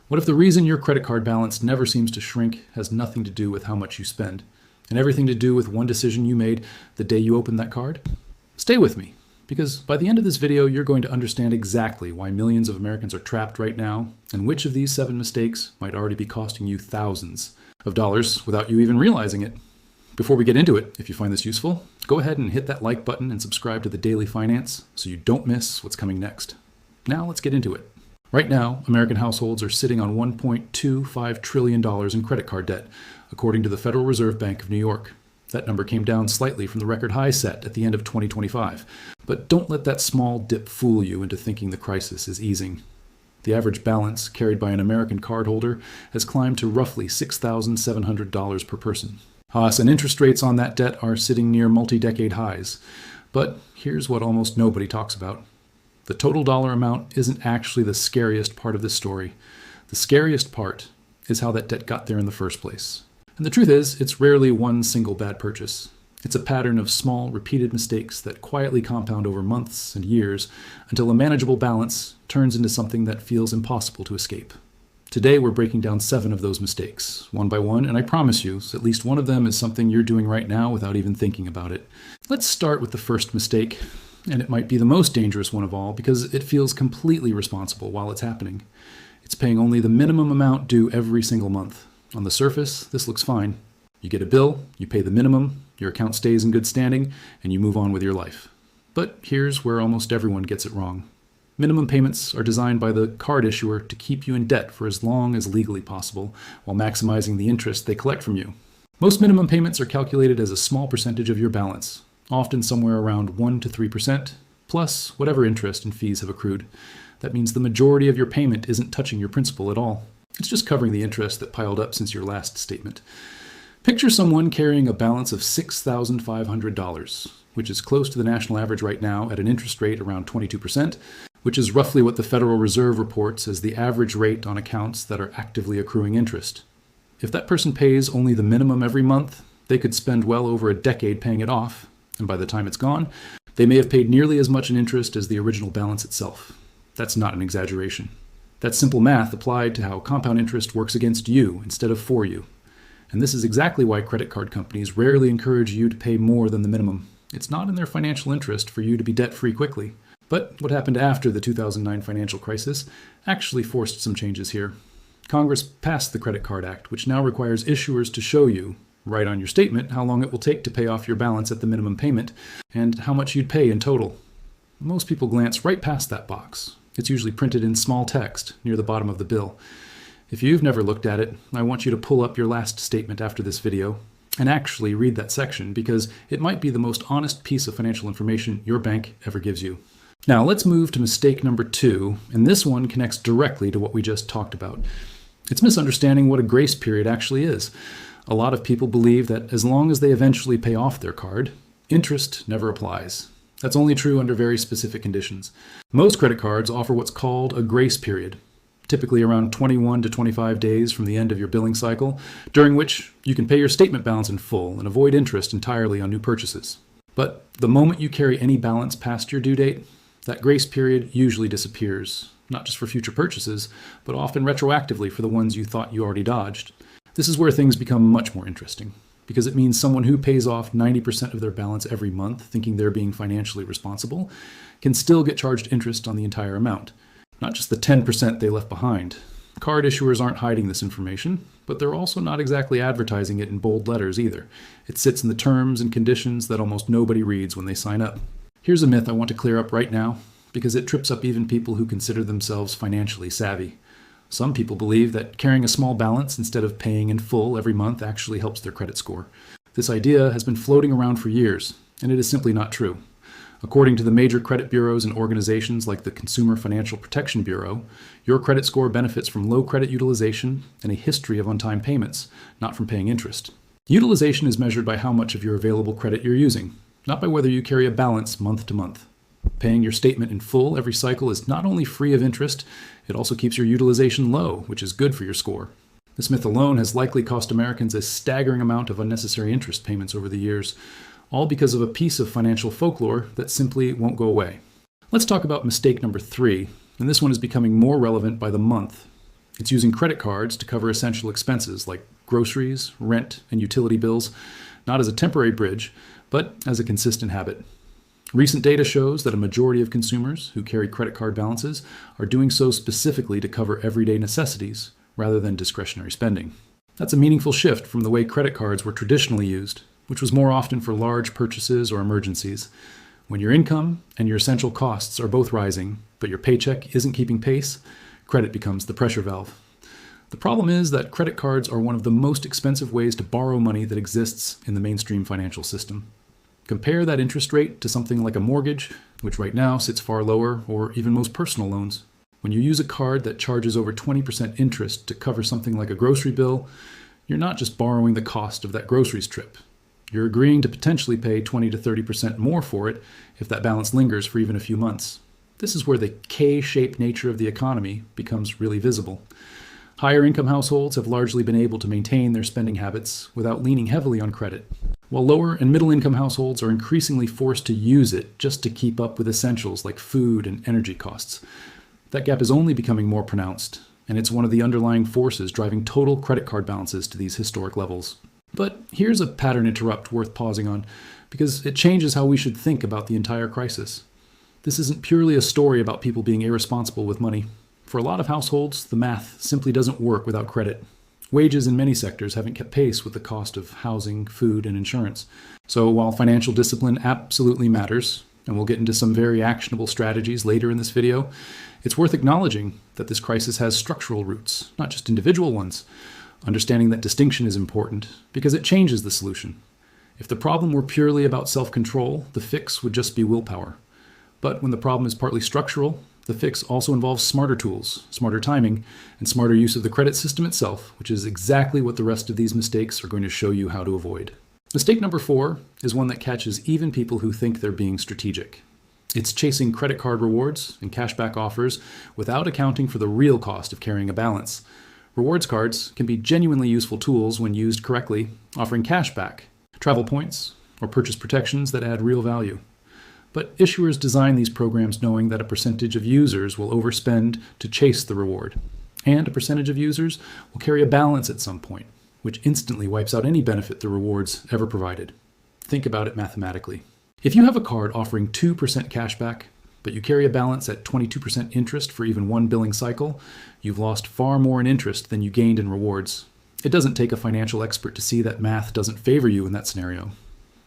What if the reason your credit card balance never seems to shrink has nothing to do with how much you spend, and everything to do with one decision you made the day you opened that card? Stay with me, because by the end of this video, you're going to understand exactly why millions of Americans are trapped right now, and which of these 7 mistakes might already be costing you thousands of dollars without you even realizing it. Before we get into it, if you find this useful, go ahead and hit that like button and subscribe to the Daily Finance so you don't miss what's coming next. Now let's get into it. Right now, American households are sitting on $1.25 trillion in credit card debt, according to the Federal Reserve Bank of New York. That number came down slightly from the record high set at the end of 2025. But don't let that small dip fool you into thinking the crisis is easing. The average balance carried by an American cardholder has climbed to roughly $6,700 per person. And interest rates on that debt are sitting near multi-decade highs. But here's what almost nobody talks about. The total dollar amount isn't actually the scariest part of this story. The scariest part is how that debt got there in the first place. And the truth is, it's rarely one single bad purchase. It's a pattern of small, repeated mistakes that quietly compound over months and years until a manageable balance turns into something that feels impossible to escape. Today, we're breaking down 7 of those mistakes, one by one, and I promise you, at least one of them is something you're doing right now without even thinking about it. Let's start with the first mistake. And it might be the most dangerous one of all because it feels completely responsible while it's happening. It's paying only the minimum amount due every single month. On the surface, this looks fine. You get a bill, you pay the minimum, your account stays in good standing, and you move on with your life. But here's where almost everyone gets it wrong. Minimum payments are designed by the card issuer to keep you in debt for as long as legally possible, while maximizing the interest they collect from you. Most minimum payments are calculated as a small percentage of your balance, often somewhere around 1 to 3%, plus whatever interest and fees have accrued. That means the majority of your payment isn't touching your principal at all. It's just covering the interest that piled up since your last statement. Picture someone carrying a balance of $6,500, which is close to the national average right now at an interest rate around 22%, which is roughly what the Federal Reserve reports as the average rate on accounts that are actively accruing interest. If that person pays only the minimum every month, they could spend well over a decade paying it off. And by the time it's gone, they may have paid nearly as much in interest as the original balance itself. That's not an exaggeration. That's simple math applied to how compound interest works against you instead of for you. And this is exactly why credit card companies rarely encourage you to pay more than the minimum. It's not in their financial interest for you to be debt-free quickly. But what happened after the 2009 financial crisis actually forced some changes here. Congress passed the Credit Card Act, which now requires issuers to show you, right on your statement, how long it will take to pay off your balance at the minimum payment, and how much you'd pay in total. Most people glance right past that box. It's usually printed in small text near the bottom of the bill. If you've never looked at it, I want you to pull up your last statement after this video and actually read that section because it might be the most honest piece of financial information your bank ever gives you. Now let's move to mistake number 2, and this one connects directly to what we just talked about. It's misunderstanding what a grace period actually is. A lot of people believe that as long as they eventually pay off their card, interest never applies. That's only true under very specific conditions. Most credit cards offer what's called a grace period, typically around 21 to 25 days from the end of your billing cycle, during which you can pay your statement balance in full and avoid interest entirely on new purchases. But the moment you carry any balance past your due date, that grace period usually disappears, not just for future purchases, but often retroactively for the ones you thought you already dodged. This is where things become much more interesting, because it means someone who pays off 90% of their balance every month, thinking they're being financially responsible, can still get charged interest on the entire amount, not just the 10% they left behind. Card issuers aren't hiding this information, but they're also not exactly advertising it in bold letters either. It sits in the terms and conditions that almost nobody reads when they sign up. Here's a myth I want to clear up right now, because it trips up even people who consider themselves financially savvy. Some people believe that carrying a small balance instead of paying in full every month actually helps their credit score. This idea has been floating around for years, and it is simply not true. According to the major credit bureaus and organizations like the Consumer Financial Protection Bureau, your credit score benefits from low credit utilization and a history of on-time payments, not from paying interest. Utilization is measured by how much of your available credit you're using, not by whether you carry a balance month to month. Paying your statement in full every cycle is not only free of interest, it also keeps your utilization low, which is good for your score. This myth alone has likely cost Americans a staggering amount of unnecessary interest payments over the years, all because of a piece of financial folklore that simply won't go away. Let's talk about mistake number 3, and this one is becoming more relevant by the month. It's using credit cards to cover essential expenses like groceries, rent, and utility bills, not as a temporary bridge, but as a consistent habit. Recent data shows that a majority of consumers who carry credit card balances are doing so specifically to cover everyday necessities rather than discretionary spending. That's a meaningful shift from the way credit cards were traditionally used, which was more often for large purchases or emergencies. When your income and your essential costs are both rising, but your paycheck isn't keeping pace, credit becomes the pressure valve. The problem is that credit cards are one of the most expensive ways to borrow money that exists in the mainstream financial system. Compare that interest rate to something like a mortgage, which right now sits far lower, or even most personal loans. When you use a card that charges over 20% interest to cover something like a grocery bill, you're not just borrowing the cost of that groceries trip. You're agreeing to potentially pay 20 to 30% more for it if that balance lingers for even a few months. This is where the K-shaped nature of the economy becomes really visible. Higher income households have largely been able to maintain their spending habits without leaning heavily on credit, while lower and middle income households are increasingly forced to use it just to keep up with essentials like food and energy costs. That gap is only becoming more pronounced, and it's one of the underlying forces driving total credit card balances to these historic levels. But here's a pattern interrupt worth pausing on, because it changes how we should think about the entire crisis. This isn't purely a story about people being irresponsible with money. For a lot of households, the math simply doesn't work without credit. Wages in many sectors haven't kept pace with the cost of housing, food, and insurance. So while financial discipline absolutely matters, and we'll get into some very actionable strategies later in this video, it's worth acknowledging that this crisis has structural roots, not just individual ones. Understanding that distinction is important because it changes the solution. If the problem were purely about self-control, the fix would just be willpower. But when the problem is partly structural, the fix also involves smarter tools, smarter timing, and smarter use of the credit system itself, which is exactly what the rest of these mistakes are going to show you how to avoid. Mistake number 4 is one that catches even people who think they're being strategic. It's chasing credit card rewards and cashback offers without accounting for the real cost of carrying a balance. Rewards cards can be genuinely useful tools when used correctly, offering cashback, travel points, or purchase protections that add real value. But issuers design these programs knowing that a percentage of users will overspend to chase the reward, and a percentage of users will carry a balance at some point, which instantly wipes out any benefit the rewards ever provided. Think about it mathematically. If you have a card offering 2% cashback, but you carry a balance at 22% interest for even one billing cycle, you've lost far more in interest than you gained in rewards. It doesn't take a financial expert to see that math doesn't favor you in that scenario.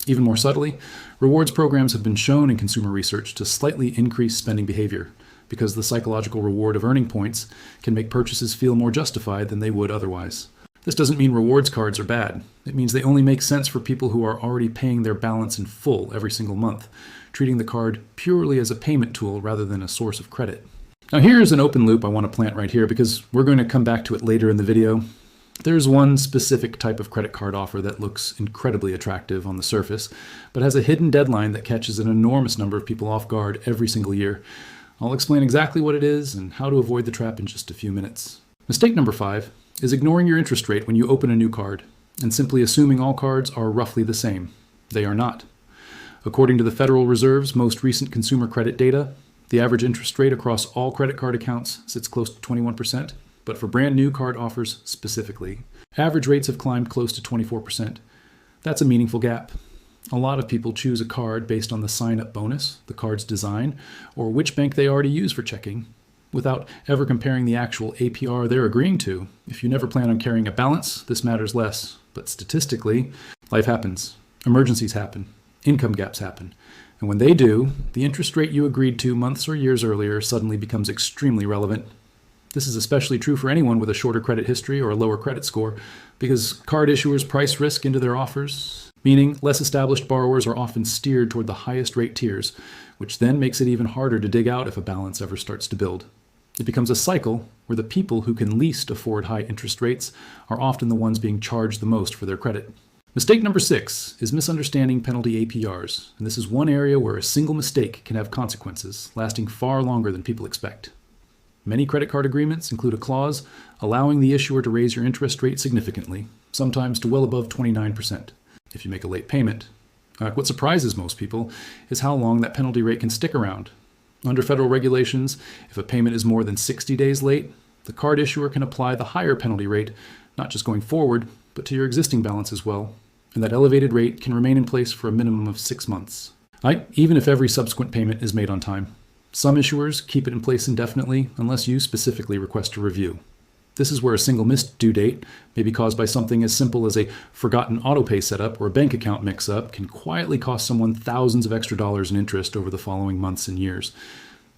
Even more subtly, rewards programs have been shown in consumer research to slightly increase spending behavior, because the psychological reward of earning points can make purchases feel more justified than they would otherwise. This doesn't mean rewards cards are bad. It means they only make sense for people who are already paying their balance in full every single month, treating the card purely as a payment tool rather than a source of credit. Now here's an open loop I want to plant right here because we're going to come back to it later in the video. There's one specific type of credit card offer that looks incredibly attractive on the surface, but has a hidden deadline that catches an enormous number of people off guard every single year. I'll explain exactly what it is and how to avoid the trap in just a few minutes. Mistake number 5 is ignoring your interest rate when you open a new card and simply assuming all cards are roughly the same. They are not. According to the Federal Reserve's most recent consumer credit data, the average interest rate across all credit card accounts sits close to 21%. But for brand new card offers specifically, average rates have climbed close to 24%. That's a meaningful gap. A lot of people choose a card based on the sign-up bonus, the card's design, or which bank they already use for checking, without ever comparing the actual APR they're agreeing to. If you never plan on carrying a balance, this matters less. But statistically, life happens. Emergencies happen. Income gaps happen. And when they do, the interest rate you agreed to months or years earlier suddenly becomes extremely relevant. This is especially true for anyone with a shorter credit history or a lower credit score, because card issuers price risk into their offers, meaning less established borrowers are often steered toward the highest rate tiers, which then makes it even harder to dig out if a balance ever starts to build. It becomes a cycle where the people who can least afford high interest rates are often the ones being charged the most for their credit. Mistake number 6 is misunderstanding penalty APRs, and this is one area where a single mistake can have consequences, lasting far longer than people expect. Many credit card agreements include a clause allowing the issuer to raise your interest rate significantly, sometimes to well above 29%, if you make a late payment. What surprises most people is how long that penalty rate can stick around. Under federal regulations, if a payment is more than 60 days late, The card issuer can apply the higher penalty rate, not just going forward, but to your existing balance as well, and that elevated rate can remain in place for a minimum of 6 months. Even if every subsequent payment is made on time. Some issuers keep it in place indefinitely unless you specifically request a review. This is where a single missed due date, maybe caused by something as simple as a forgotten autopay setup or a bank account mix-up, can quietly cost someone thousands of extra dollars in interest over the following months and years.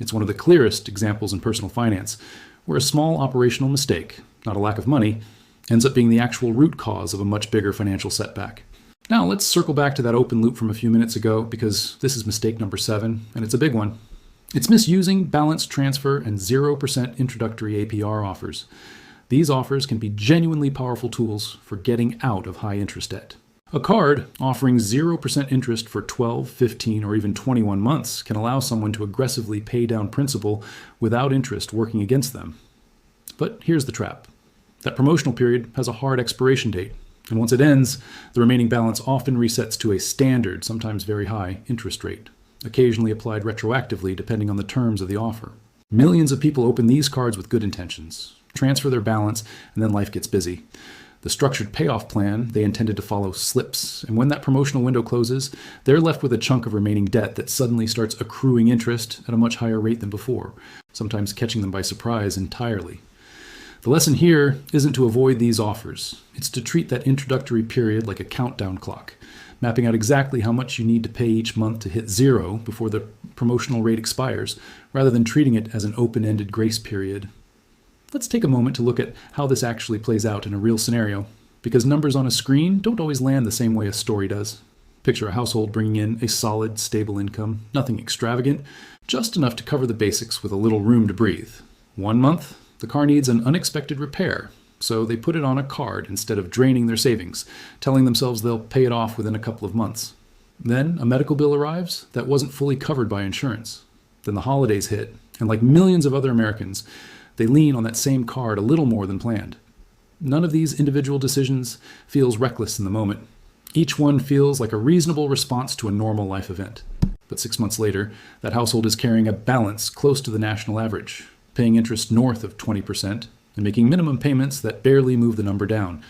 It's one of the clearest examples in personal finance, where a small operational mistake, not a lack of money, ends up being the actual root cause of a much bigger financial setback. Now let's circle back to that open loop from a few minutes ago, because this is mistake number 7, and it's a big one. It's misusing balance transfer and 0% introductory APR offers. These offers can be genuinely powerful tools for getting out of high interest debt. A card offering 0% interest for 12, 15, or even 21 months can allow someone to aggressively pay down principal without interest working against them. But here's the trap. That promotional period has a hard expiration date, and once it ends, the remaining balance often resets to a standard, sometimes very high, interest rate, occasionally applied retroactively depending on the terms of the offer. Millions of people open these cards with good intentions, transfer their balance, and then life gets busy. The structured payoff plan they intended to follow slips, and when that promotional window closes, they're left with a chunk of remaining debt that suddenly starts accruing interest at a much higher rate than before, sometimes catching them by surprise entirely. The lesson here isn't to avoid these offers. It's to treat that introductory period like a countdown clock, mapping out exactly how much you need to pay each month to hit 0 before the promotional rate expires, rather than treating it as an open-ended grace period. Let's take a moment to look at how this actually plays out in a real scenario, because numbers on a screen don't always land the same way a story does. Picture a household bringing in a solid, stable income, nothing extravagant, just enough to cover the basics with a little room to breathe. 1 month, the car needs an unexpected repair, so they put it on a card instead of draining their savings, telling themselves they'll pay it off within a couple of months. Then a medical bill arrives that wasn't fully covered by insurance. Then the holidays hit, and like millions of other Americans, they lean on that same card a little more than planned. None of these individual decisions feels reckless in the moment. Each one feels like a reasonable response to a normal life event. But 6 months later, that household is carrying a balance close to the national average, paying interest north of 20%, and making minimum payments that barely move the number down.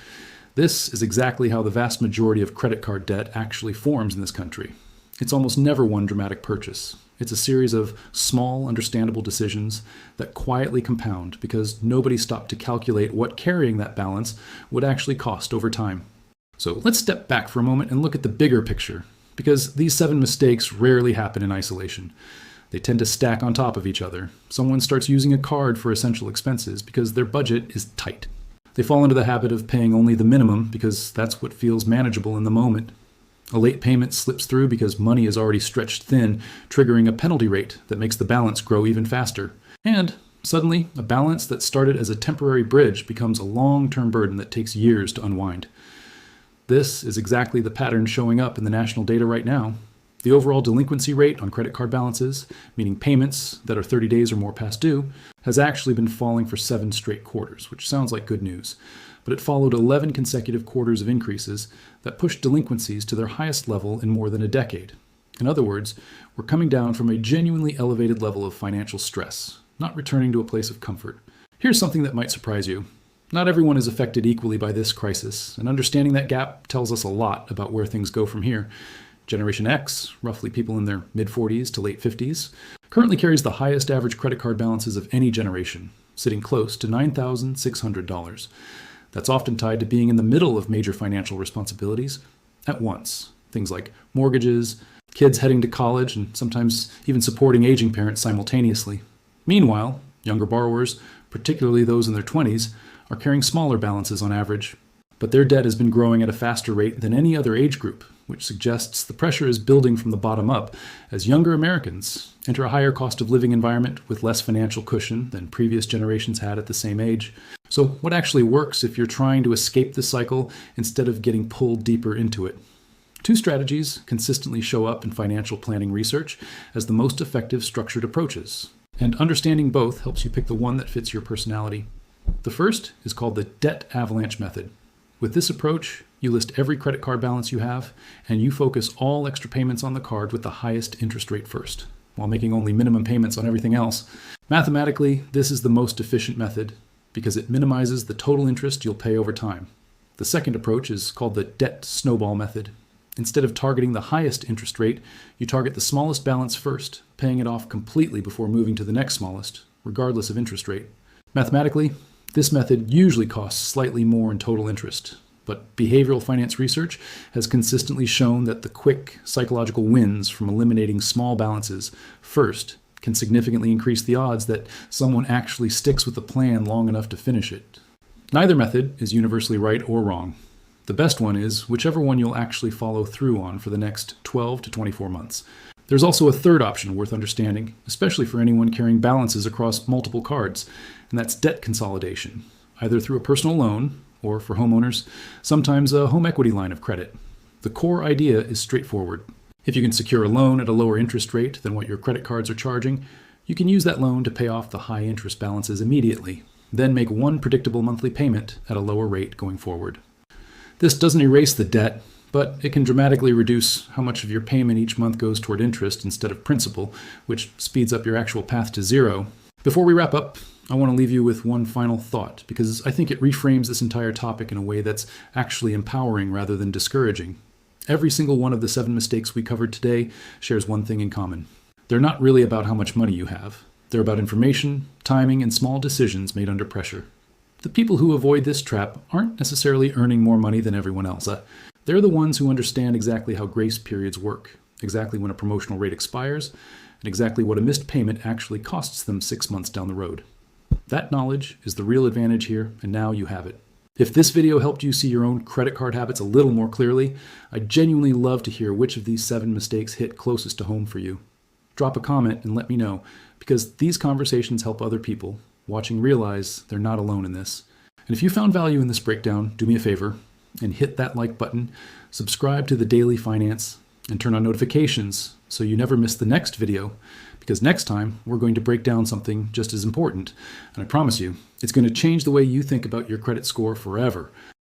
This is exactly how the vast majority of credit card debt actually forms in this country. It's almost never one dramatic purchase. It's a series of small, understandable decisions that quietly compound because nobody stopped to calculate what carrying that balance would actually cost over time. So let's step back for a moment and look at the bigger picture, because these 7 mistakes rarely happen in isolation. They tend to stack on top of each other. Someone starts using a card for essential expenses because their budget is tight. They fall into the habit of paying only the minimum because that's what feels manageable in the moment. A late payment slips through because money is already stretched thin, triggering a penalty rate that makes the balance grow even faster. And suddenly, a balance that started as a temporary bridge becomes a long-term burden that takes years to unwind. This is exactly the pattern showing up in the national data right now. The overall delinquency rate on credit card balances, meaning payments that are 30 days or more past due, has actually been falling for 7 straight quarters, which sounds like good news. But it followed 11 consecutive quarters of increases that pushed delinquencies to their highest level in more than a decade. In other words, we're coming down from a genuinely elevated level of financial stress, not returning to a place of comfort. Here's something that might surprise you. Not everyone is affected equally by this crisis, and understanding that gap tells us a lot about where things go from here. Generation X, roughly people in their mid-40s to late 50s, currently carries the highest average credit card balances of any generation, sitting close to $9,600. That's often tied to being in the middle of major financial responsibilities at once. Things like mortgages, kids heading to college, and sometimes even supporting aging parents simultaneously. Meanwhile, younger borrowers, particularly those in their 20s, are carrying smaller balances on average. But their debt has been growing at a faster rate than any other age group, which suggests the pressure is building from the bottom up as younger Americans enter a higher cost of living environment with less financial cushion than previous generations had at the same age. So what actually works if you're trying to escape the cycle instead of getting pulled deeper into it? 2 strategies consistently show up in financial planning research as the most effective structured approaches, and understanding both helps you pick the one that fits your personality. The first is called the debt avalanche method. With this approach, you list every credit card balance you have, and you focus all extra payments on the card with the highest interest rate first, while making only minimum payments on everything else. Mathematically, this is the most efficient method. because it minimizes the total interest you'll pay over time. The second approach is called the debt snowball method. Instead of targeting the highest interest rate, you target the smallest balance first, paying it off completely before moving to the next smallest, regardless of interest rate. Mathematically, this method usually costs slightly more in total interest, but behavioral finance research has consistently shown that the quick psychological wins from eliminating small balances first can significantly increase the odds that someone actually sticks with the plan long enough to finish it. Neither method is universally right or wrong. The best one is whichever one you'll actually follow through on for the next 12 to 24 months. There's also a third option worth understanding, especially for anyone carrying balances across multiple cards, and that's debt consolidation, either through a personal loan or, for homeowners, sometimes a home equity line of credit. The core idea is straightforward. If you can secure a loan at a lower interest rate than what your credit cards are charging, you can use that loan to pay off the high interest balances immediately, then make one predictable monthly payment at a lower rate going forward. This doesn't erase the debt, but it can dramatically reduce how much of your payment each month goes toward interest instead of principal, which speeds up your actual path to zero. Before we wrap up, I want to leave you with one final thought, because I think it reframes this entire topic in a way that's actually empowering rather than discouraging. Every single one of the 7 mistakes we covered today shares one thing in common. They're not really about how much money you have. They're about information, timing, and small decisions made under pressure. The people who avoid this trap aren't necessarily earning more money than everyone else. They're the ones who understand exactly how grace periods work, exactly when a promotional rate expires, and exactly what a missed payment actually costs them 6 months down the road. That knowledge is the real advantage here, and now you have it. If this video helped you see your own credit card habits a little more clearly, I'd genuinely love to hear which of these 7 mistakes hit closest to home for you. Drop a comment and let me know, because these conversations help other people watching realize they're not alone in this. And if you found value in this breakdown, do me a favor and hit that like button, subscribe to the Daily Finance, and turn on notifications so you never miss the next video, because next time we're going to break down something just as important. And I promise you, it's going to change the way you think about your credit score forever.